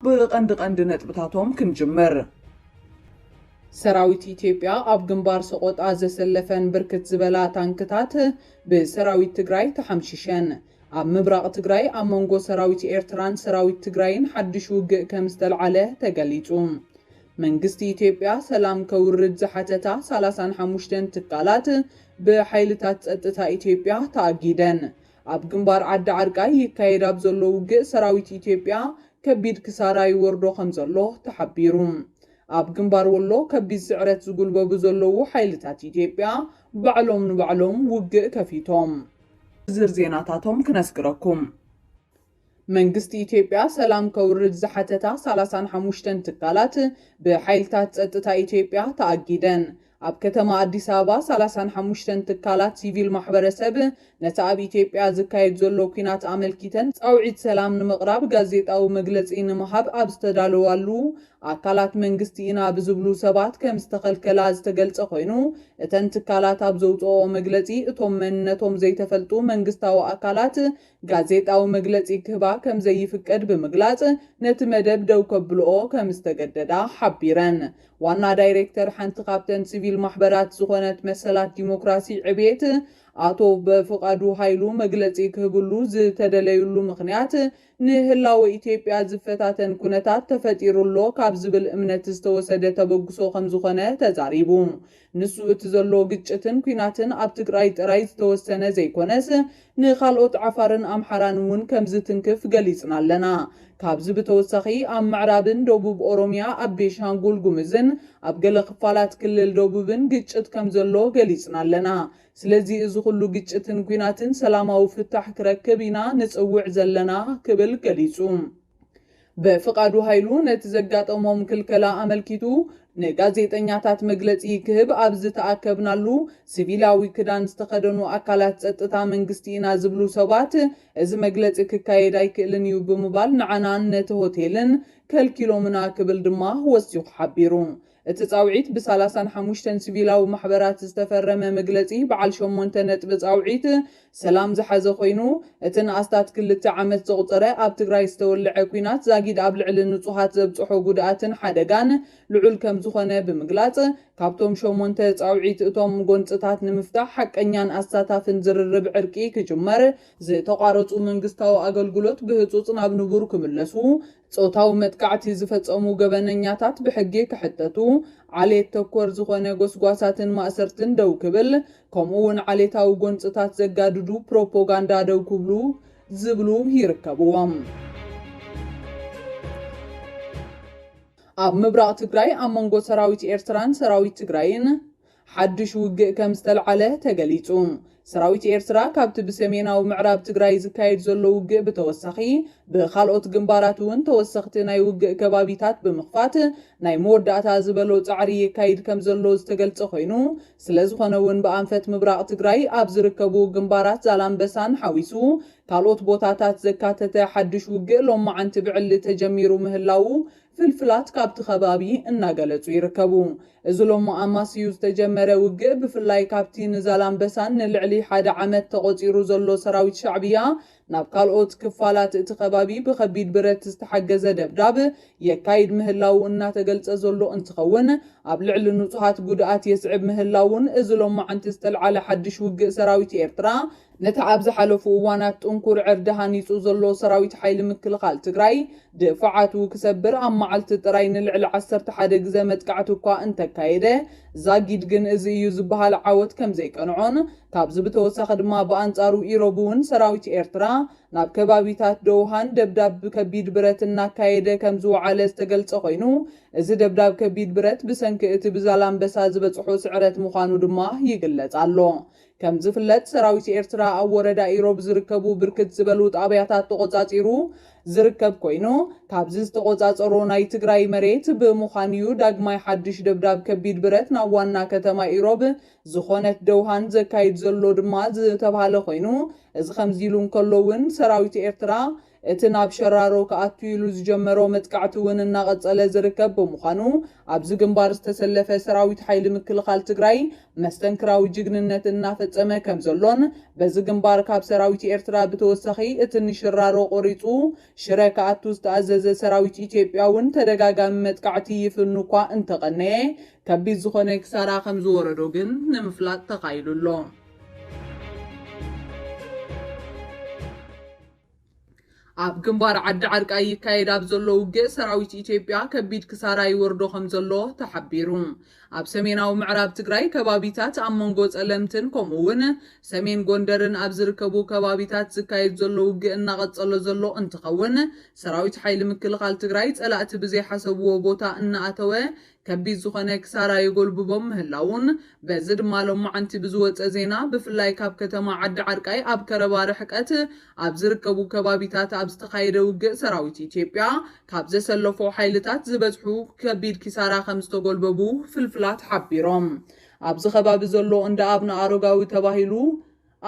بقند نطبطاتهم كنجمر سراويت ኢትዮጵያ ኣብ ግንባር ሰቆጣ ዘሰለፈን ብርክት ዝበላ ታንክታት ብሰራዊት ትግራይ ተሐምሽሸን ኣብ ምብራቅ ትግራይ ኣብ መንጎ ሰራዊት ኤርትራን ሰራዊት ትግራይን ሓድሽ ውግእ ከም ዝተልዓለ ተገሊጹ መንግስቲ ኢትዮጵያ ሰላም ከውርድ ዝሓተታ 35 ትካላት ብሓይልታት ጸጥታ ኢትዮጵያ ተኣጊደን ኣብ ግንባር ዓዲ ዓርቃይ ይካየድ ኣብ ዘሎ ውግእ ሰራዊት ኢትዮጵያ ከቢድ ክሳራ ይወርዶ ከም ዘሎ ተሓቢሩ ኣብ ግንባር ወሎ ከቢድ ስዕረት ዝጉልበቡ ዘለዉ ሓይልታት ኢትዮጵያ ባዕሎም ንባዕሎም ውግእ ከፊቶም ዝር ዜናታቶም ክነስክረኩም መንግስቲ ኢትዮጵያ ሰላም ከውርድ ዝሓተታ 35 ትካላት ብሓይልታት ጸጥታ ኢትዮጵያ ተኣጊደን ኣብ ከተማ አዲስ አበባ 35 ትካላት ሲቪል ማሕበረሰብ ነቲ ኣብ ኢትዮጵያ ዝካየድ ዘሎ ኩናት ኣመልኪተን ጻውዒት ሰላም ንምቕራብ ጋዜጣዊ መግለጺ ንምሃብ ኣብ ዝተዳለዋሉ ኣካላት መንግስቲ ኢና ብዝብሉ ሰባት ከም ዝተኸልከላ ዝተገልጸ ኮይኑ እተን ትካላት ኣብ ዘውፅኦ መግለጺ እቶም መንነቶም ዘይተፈልጡ መንግስታዊ ኣካላት ጋዜጣዊ መግለጺ ክህባ ከም ዘይፍቀድ ብምግላጽ ነቲ መደብ ደው ከብልኦ ከም ዝተገደዳ ሓቢረን ዋና ዳይሬክተር ሓንቲ ካብተን ሲቪል ማሕበራት ዝኾነት መሰላት ዲሞክራሲ ዕቤት አቶ በፍቃዱ ኃይሉ መግለጺ ክህብሉ ዝተደለዩሉ ምኽንያት ንህላው ኢትዮጵያ ዝፈታተን ኩነታት ተፈጢሩሎ ካብ ዝብል እምነት ዝተወሰደ ተበግሶ ከም ዝኾነ ተዛሪቡ ንሱ እቲ ዘሎ ግጭትን ኩናትን ኣብ ትግራይ ጥራይ ዝተወሰነ ዘይኮነስ ንኻልኦት ዓፋርን ኣምሓራን እውን ከም ዝትንክፍ ገሊጽና ኣለና ካብዚ ብተወሳኺ ኣብ ምዕራብን ደቡብ ኦሮሚያ ኣብ ቤንሻንጉል ጉሙዝን ኣብ ገለ ክፋላት ክልል ደቡብን ግጭት ከም ዘሎ ገሊጽና ኣለና ስለዚ እዚ ሁሉ ግጭትን ኩናትን ሰላማዊ ፍታሕ ክረክብ ኢና ንጽውዕ ዘለና ክብል ገሊጹ በፍቃዱ ኃይሉ ነቲ ዘጋጠሞም ክልከላ ኣመልኪቱ ንጋዜጠኛታት መግለጺ ክህብ ኣብ ዝተኣከብናሉ ሲቪላዊ ክዳን ዝተኸደኑ ኣካላት ጸጥታ መንግስቲ ኢና ዝብሉ ሰባት እዚ መግለጺ ክካየድ ኣይክእልን እዩ ብምባል ንዓናን ነቲ ሆቴልን ከልኪሎምና ክብል ድማ ወሲኹ ሓቢሩ እቲ ጻውዒት ብ35 ሲቪላዊ ማሕበራት ዝተፈረመ መግለጺ በዓል 8 ነጥቢ ጻውዒት ሰላም ዝሓዘ ኮይኑ እቲ ንኣስታት 2 ዓመት ዘቁፀረ ኣብ ትግራይ ዝተወልዐ ኩናት ዛጊድ ኣብ ልዕሊ ንጹሃት ዘብጽሖ ጉድኣትን ሓደጋን ልዑል ከም ዝኾነ ብምግላጽ ካብቶም 8 ጻውዒት እቶም ጎንጽታት ንምፍታሕ ሓቀኛን ኣሳታፍን ዝርርብ ዕርቂ ክጅመር ዝተቋረጹ መንግስታዊ ኣገልግሎት ብህጹጽ ናብ ንቡር ክምለሱ ጾታዊ መጥቃዕቲ ዝፈጸሙ ገበነኛታት ብሕጊ ክሕተቱ ዓሌት ተኮር ዝኾነ ጎስጓሳትን ማእሰርትን ደው ክብል ከምኡውን ዓሌታዊ ጎንጽታት ዘጋድዱ ፕሮፓጋንዳ ደው ክብሉ ዝብሉ ይርከብዎም ኣብ ምብራቅ ትግራይ ኣብ መንጎ ሰራዊት ኤርትራን ሰራዊት ትግራይን ሓድሽ ውግእ ከም ዝተልዓለ ተገሊጹ ሰራዊት ኤርትራ ካብቲ ብሰሜናዊ ምዕራብ ትግራይ ዝካየድ ዘሎ ውግእ ብተወሳኺ ብኻልኦት ግንባራት እውን ተወሰኽቲ ናይ ውግእ ከባቢታት ብምኽፋት ናይ መወዳእታ ዝበሎ ጻዕሪ ይካይድ ከም ዘሎ ዝተገልጸ ኮይኑ ስለዝኾነ እውን ብኣንፈት ምብራቅ ትግራይ ኣብ ዝርከቡ ግንባራት ዛላምበሳን ሓዊሱ ካልኦት ቦታታት ዘካተተ ሓድሽ ውግእ ሎማዓንቲ ብዕሊ ተጀሚሩ ምህላው ፍልፍላት ካብቲ ከባቢ እናገለጹ ይርከቡ እዚ ሎማ ኣማስዩ ዝተጀመረ ውግእ ብፍላይ ካብቲ ንዛላምበሳን ንልዕሊ 1 ዓመት ተቆፂሩ ዘሎ ሰራዊት ሻዕብያ ናብ ካልኦት ክፋላት እቲ ከባቢ ብከቢድ ብረት ዝተሓገዘ ደብዳብ የካይድ ምህላው እናተገልጸ ዘሎ እንትኸውን ኣብ ልዕሊ ንጹሃት ጉድኣት የስዕብ ምህላውን እዚ ሎማዓንቲ ዝተልዓለ ሓድሽ ውግእ ሰራዊት ኤርትራ ነቲ ኣብ ዝሓለፉ እዋናት ጥንኩር ዕርዲ ሃኒጹ ዘሎ ሰራዊት ሓይሊ ምክልኻል ትግራይ ድፍዓቱ ክሰብር ኣብ መዓልቲ ጥራይ ንልዕሊ 11 ግዜ መጥቃዕቲ እኳ እንተካየደ ዛጊድ ግን እዚ እዩ ዝበሃል ዓወት ከም ዘይቀንዖን ካብዚ ብተወሳኺ ድማ ብኣንጻሩ ኢሮብ እውን ሰራዊት ኤርትራ ናብ ከባቢታት ደውሃን ደብዳብ ከቢድ ብረት እናካየደ ከም ዝወዓለ ዝተገልጸ ኮይኑ እዚ ደብዳብ ከቢድ ብረት ብሰንኪ እቲ ብዛላምበሳ ዝበጽሖ ስዕረት ምዃኑ ድማ ይግለጽ ኣሎ ከም ዝፍለጥ ሰራዊት ኤርትራ ኣብ ወረዳ ኢሮብ ዝርከቡ ብርክት ዝበሉ ጣብያታት ተቆጻጺሩ ዝርከብ ኮይኑ ካብዚ ዝተቆጻጸሮ ናይ ትግራይ መሬት ብምዃንዩ ዳግማይ ሓድሽ ደብዳብ ከቢድ ብረት ናብ ዋና ከተማ ኢሮብ ዝኾነት ደውሃን ዘካይድ ዘሎ ድማ ዝተባሃለ ኮይኑ እዚ ከምዚ ኢሉ እንከሎውን ሰራዊት ኤርትራ اتناب شرارو كأتويلو زجمرو متقعتون الناقص زركب بمخانو أبز جنبار استسلف سراويت حيل مكلخال تجراي مستنكراو جغننت النافصمه كمزلون بز جنبار كاب سراويت إرترا بتوسخي اتن شرارو قريطو شركاتو استعزز سراويت إثيوبياون تدغاغام متقعتي يفنوكا انتقنه كبيز زخونه كسارا خمز وردو ግን ንምፍላጥ ተኻይሉሎ ኣብ ግንባር ዓዲ ዓርቃይ ይካየድ ኣብ ዘሎ ውግእ ሰራዊት ኢትዮጵያ ከቢድ ክሳራ ይወርዶ ከም ዘሎ ተሓቢሩ ኣብ ሰሜናዊ ምዕራብ ትግራይ ከባቢታት ኣብ መንጎ ጸለምትን ከምኡውን ሰሜን ጎንደርን ኣብ ዝርከቡ ከባቢታት ዝካየድ ዘሎ ውግእ እናቐጸለ ዘሎ እንትኸውን ሰራዊት ሓይሊ ምክልኻል ትግራይ ጸላእቲ ብዘይ ሓሰብዎ ቦታ እናኣተወ ከቢድ ዝኾነ ክሳራ ይጎልብቦም ምህላውን በዚ ድማ ሎማዓንቲ ብዝወፀ ዜና ብፍላይ ካብ ከተማ ዓዲ ዓርቃይ ኣብ ከረባ ርሕቀት ኣብ ዝርከቡ ከባቢታት ኣብ ዝተኻየደ ውግእ ሰራዊት ኢትዮጵያ ካብ ዘሰለፎ ሓይልታት ዝበዝሑ ከቢድ ክሳራ ከም ዝተጎልበቡ ፍልፍላት ሓቢሮም ኣብዚ ከባቢ ዘሎ እንደ ኣብነ ኣሮጋዊ ተባሂሉ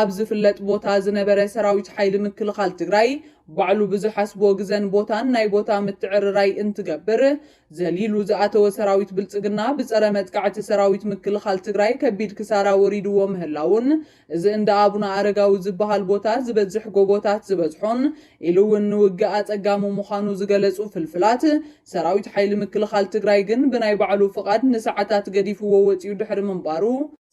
ኣብ ዝፍለጥ ቦታ ዝነበረ ሰራዊት ሓይሊ ምክልኻል ትግራይ ባዕሉ ብዝሓስቦ ግዘን ቦታን ናይ ቦታ ምትዕርራይ እንትገብር ዘሊሉ ዝኣተወ ሰራዊት ብልጽግና ብጸረ መጥቃዕቲ ሰራዊት ምክልኻል ትግራይ ከቢድ ክሳራ ወሪድዎ ምህላውን እዚ እንደ ኣቡነ ኣረጋዊ ዝበሃል ቦታ ዝበዝሕ ጎቦታት ዝበዝሖን ኢሉ እውን ንውግእ ኣጸጋሙ ምዃኑ ዝገለጹ ፍልፍላት ሰራዊት ሓይሊ ምክልኻል ትግራይ ግን ብናይ ባዕሉ ፍቓድ ንሰዓታት ገዲፍዎ ወፂኡ ድሕሪ ምንባሩ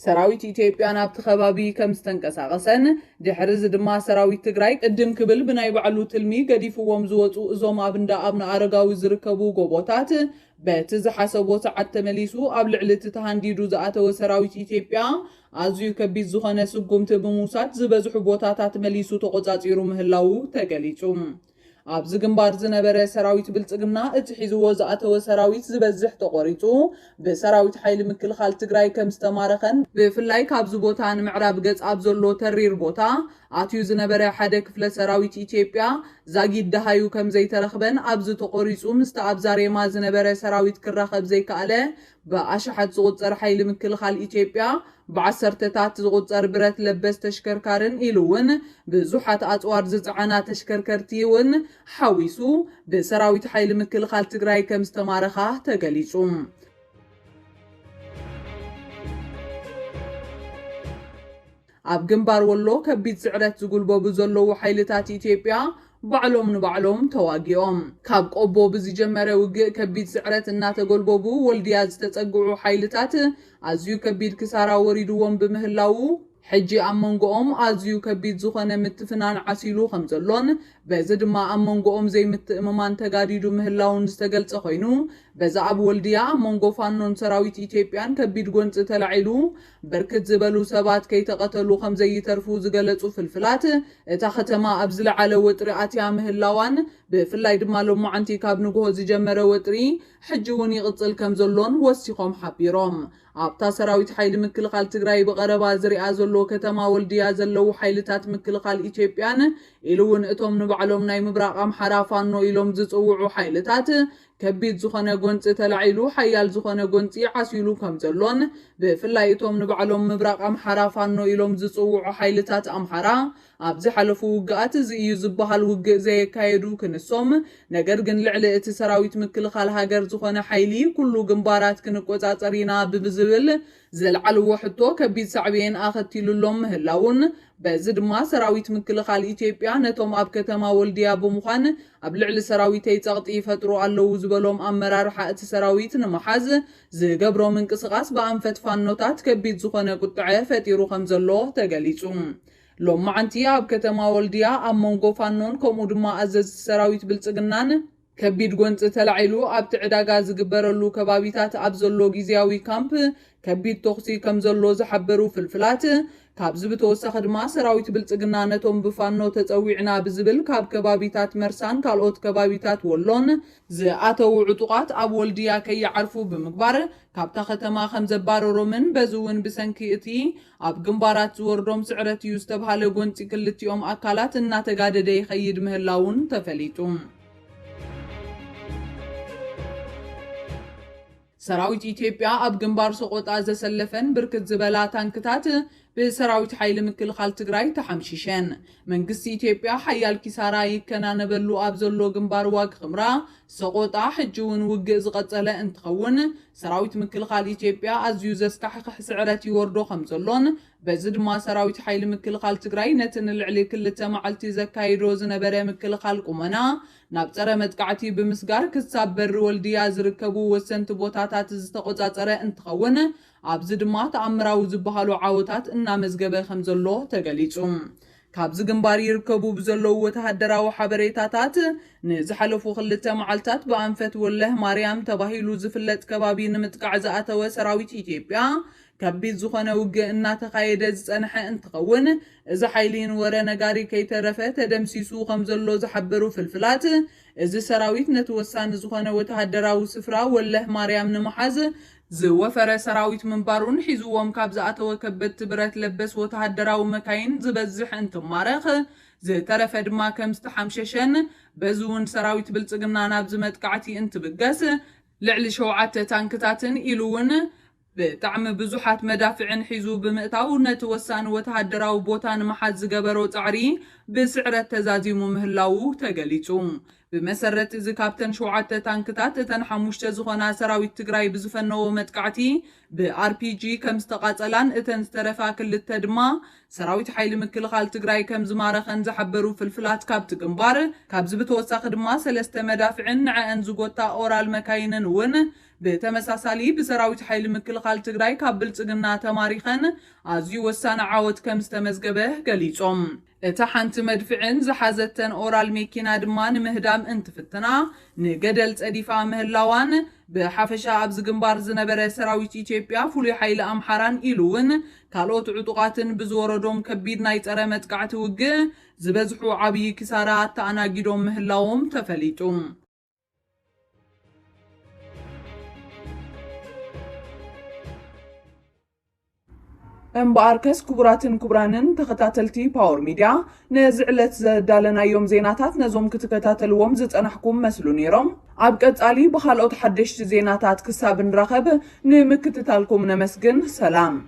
ሰራዊት ኢትዮጵያ ናብቲ ከባቢ ከም ዝተንቀሳቐሰን ድሕሪ እዚ ድማ ሰራዊት ትግራይ ቅድም ክብል ብናይ ባዕሉ ትልሚ ገዲፍዎም ዝወፁ እዞም ኣብ እንዳ ኣብነ ኣረጋዊ ዝርከቡ ጎቦታት በቲ ዝሓሰቦ ሰዓት ተመሊሱ ኣብ ልዕሊ እቲ ተሃንዲዱ ዝኣተወ ሰራዊት ኢትዮጵያ ኣዝዩ ከቢድ ዝኾነ ስጉምቲ ብምውሳድ ዝበዝሑ ቦታታት መሊሱ ተቆጻጺሩ ምህላው ተገሊጹ ኣብዚ ግንባር ዝነበረ ሰራዊት ብልጽግና እቲ ሒዝዎ ዝኣተወ ሰራዊት ዝበዝሕ ተቆሪጹ ብሰራዊት ሓይሊ ምክልኻል ትግራይ ከም ዝተማረኸን ብፍላይ ካብዚ ቦታ ንምዕራብ ገጽ ኣብ ዘሎ ተሪር ቦታ ኣትዩ ዝነበረ ሓደ ክፍለ ሰራዊት ኢትዮጵያ ዛጊድ ደሃዩ ከም ዘይተረኽበን ኣብዚ ተቆሪጹ ምስቲ ኣብ ዛሬማ ዝነበረ ሰራዊት ክራኸብ ዘይከኣለ ብኣሽሓት ዝቁፀር ሓይሊ ምክልኻል ኢትዮጵያ ብዓሰርተታት ዝቁፀር ብረት ለበስ ተሽከርካርን ኢሉ እውን ብዙሓት ኣጽዋር ዝፀዓና ተሽከርከርቲ እውን ሓዊሱ ብሰራዊት ሓይሊ ምክልኻል ትግራይ ከም ዝተማረኻ ተገሊጹ ኣብ ግንባር ወሎ ከቢድ ስዕረት ዝጉልበቡ ዘለዉ ሓይልታት ኢትዮጵያ ባዕሎም ንባዕሎም ተዋጊኦም ካብ ቆቦ ብዝጀመረ ውግእ ከቢድ ስዕረት እናተጎልበቡ ወልድያ ዝተጸግዑ ሓይልታት ኣዝዩ ከቢድ ክሳራ ወሪድዎም ብምህላው ሕጂ ኣብ መንጎኦም ኣዝዩ ከቢድ ዝኾነ ምትፍናን ዓሲሉ ከም ዘሎን በዚ ድማ ኣብ መንጎኦም ዘይምትእምማን ተጋዲዱ ምህላውን ዝተገልጸ ኮይኑ በዛ ኣብ ወልድያ ኣብ መንጎ ፋኖን ሰራዊት ኢትዮጵያን ከቢድ ጎንፂ ተላዒሉ በርክት ዝበሉ ሰባት ከይተቐተሉ ከም ዘይተርፉ ዝገለጹ ፍልፍላት እታ ከተማ ኣብ ዝለዓለ ወጥሪ ኣትያ ምህላዋን ብፍላይ ድማ ሎማዓንቲ ካብ ንግሆ ዝጀመረ ወጥሪ ሕጂ እውን ይቕጽል ከም ዘሎን ወሲኾም ሓቢሮም ኣብታ ሰራዊት ሓይሊ ምክልኻል ትግራይ ብቐረባ ዝሪኣ ዘሎ ከተማ ወልድያ ዘለው ሓይልታት ምክልኻል ኢትዮጵያን ኢሉ እውን እቶም ንባዕሎም ናይ ምብራቕ ኣምሓራ ፋኖ ኢሎም ዝጽውዑ ሓይልታት ከቢድ ዝኾነ ጎንፂ ተላዒሉ ሓያል ዝኾነ ጎንፂ ዓሲሉ ከም ዘሎን ብፍላይ እቶም ንባዕሎም ምብራቕ ኣምሓራ ፋኖ ኢሎም ዝጽውዑ ሓይልታት ኣምሓራ ኣብ ዝሓለፉ ውግኣት እዚ እዩ ዝበሃል ውግእ ዘየካየዱ ክንሶም ነገር ግን ልዕሊ እቲ ሰራዊት ምክልኻል ሃገር ዝኾነ ሓይሊ ኩሉ ግንባራት ክንቆጻጸር ኢና ብዝብል ዘልዓልዎ ሕቶ ከቢድ ሳዕቤን ኣኸቲሉሎም ምህላውን በዚ ድማ ሰራዊት ምክልኻል ኢትዮጵያ ነቶም ኣብ ከተማ ወልድያ ብምዃን ኣብ ልዕሊ ሰራዊተይ ጸቕጢ ይፈጥሩ ኣለዉ ዝበሎም ኣመራርሓ እቲ ሰራዊት ንምሓዝ ዝገብሮ ምንቅስቓስ ብኣንፈት ፋኖታት ከቢድ ዝኾነ ቁጥዐ ፈጢሩ ከም ዘሎ ተገሊጹ ሎማዓንቲ ኣብ ከተማ ወልድያ ኣብ መንጎ ፋኖን ከምኡ ድማ ኣዘዝቲ ሰራዊት ብልጽግናን ከቢድ ጎንፂ ተላዒሉ ኣብቲ ዕዳጋ ዝግበረሉ ከባቢታት ኣብ ዘሎ ግዝያዊ ካምፕ ከቢድ ተኽሲ ከም ዘሎ ዝሓበሩ ፍልፍላት ካብዚ ብተወሳኺ ድማ ሰራዊት ብልጽግና ነቶም ብፋኖ ተጸዊዕና ብዝብል ካብ ከባቢታት መርሳን ካልኦት ከባቢታት ወሎን ዝኣተው ዕጡቓት ኣብ ወልድያ ከይዓርፉ ብምግባር ካብታ ከተማ ከም ዘባረሮምን በዚ እውን ብሰንኪ እቲ ኣብ ግንባራት ዝወርዶም ስዕረት እዩ ዝተባሃለ ጎንፂ ክልቲኦም ኣካላት እናተጋደደ ይኸይድ ምህላውን ተፈሊጡ ሰራዊት ኢትዮጵያ ኣብ ግንባር ሰቆጣ ዘሰለፈን ብርክት ዝበላ ታንክታት بسراويت حيل مكلخال تግራይ تحمششن منግስቲ ኢትዮጵያ ሓያል ኪሳራ ይከናነበሉ ኣብዘሎ ግንባር ዋግ ኽምራ ሰቆጣ ሕጅውን ውግእ ዝቀጸለ እንትኸውን ሰራዊት ምክልኻል ኢትዮጵያ ኣዝዩ ዘስካሕክሕ ስዕረት ይወርዶ ከምዘሎን በዚ ድማ ሰራዊት ሓይሊ ምክልኻል ትግራይ ነቲ ንልዕሊ ክልተ መዓልቲ ዘካይዶ ዝነበረ ምክልኻል ቁመና ናብ ፀረ መጥቃዕቲ ብምስጋር ክሳብ በሪ ወልድያ ዝርከቡ ወሰንቲ ቦታታት ዝተቆጻጸረ እንትኸውን ኣብዚ ድማ ተኣምራዊ ዝበሃሉ ዓወታት እናመዝገበ ከምዘሎ ተገሊጹ ካብዚ ግንባር ይርከቡ ብዘለዉ ወተሃደራዊ ሓበሬታታት ንዝሓለፉ ክልተ መዓልታት በኣንፈት ወለህ ማርያም ተባሂሉ ዝፍለጥ ከባቢ ንምጥቃዕ ዝኣተወ ሰራዊት ኢትዮጵያ ከቢድ ዝኾነ ውግእ እናተኻየደ ዝጸንሐ እንትኸውን እዚ ሓይሊን ወረ ነጋሪ ከይተረፈ ተደምሲሱ ከምዘሎ ዝሓበሩ ፍልፍላት እዚ ሰራዊት ነቲ ወሳኒ ዝኾነ ወተሃደራዊ ስፍራ ወለህ ማርያም ንምሓዝ ዝወፈረ ሰራዊት ምንባሩን ሒዝዎም ካብ ዝኣተወ ከበድቲ ብረት ለበስ ወተሃደራዊ መካይን ዝበዝሕ እንትማረኽ ዝተረፈ ድማ ከም ዝተሓምሸሸን በዚ እውን ሰራዊት ብልጽግና ናብ ዝመጥቃዕቲ እንትብገስ ልዕሊ 7 ታንክታትን ኢሉ እውን ብጣዕሚ ብዙሓት መዳፍዕን ሒዙ ብምእታው ነቲ ወሳኒ ወተሃደራዊ ቦታ ንምሓዝ ዝገበሮ ጻዕሪ ብስዕረት ተዛዚሙ ምህላው ተገሊጹ بمسرت إذا كابتن شوعات تانكتات تن حموشت زخنا سراويت تجراي بزفنو متقعتي ب-RPG كم استقاتلان اتن استرفا كل التدما سراويت حيل مكل خال تجراي كم زمارخن زحبرو في الفلات كابت جنبار كابز بتوسخ دما سلسته مدافعن عن زغوتا اورال مكاينن ون بتمساسالي بسراويت حيل مكل خال تجراي كابلصغنا تماريخن ازيو وسان عاوت كم استمزغبه قليصوم اتحنت مدفعن زحازتن اورال ميكينا دمان مهدام انتفتنا نقدل صديفا مهلاوان بحفشا ابز جنبار زنبره سراويت ኢትዮጵያ فولي حيل امحران ኢሉውን ካልኦት ዕጡቃትን ብዝወረዶም ከቢድ ናይ ፀረ መጥቃዕቲ ውግእ ዝበዝሑ ዓብይ ክሳራ ተኣናጊዶም ምህላዎም ተፈሊጡ أمباركس كبراتن كبرانن تختاتلتي باور ميديا نزعلت زدالنايوم زيناتات نزوم كتكتاتلوم زتنحكم مسلونيرم عبقت علي بخالوت حدشت زيناتات كسابن رخب نمكتتالكم نمسجن سلام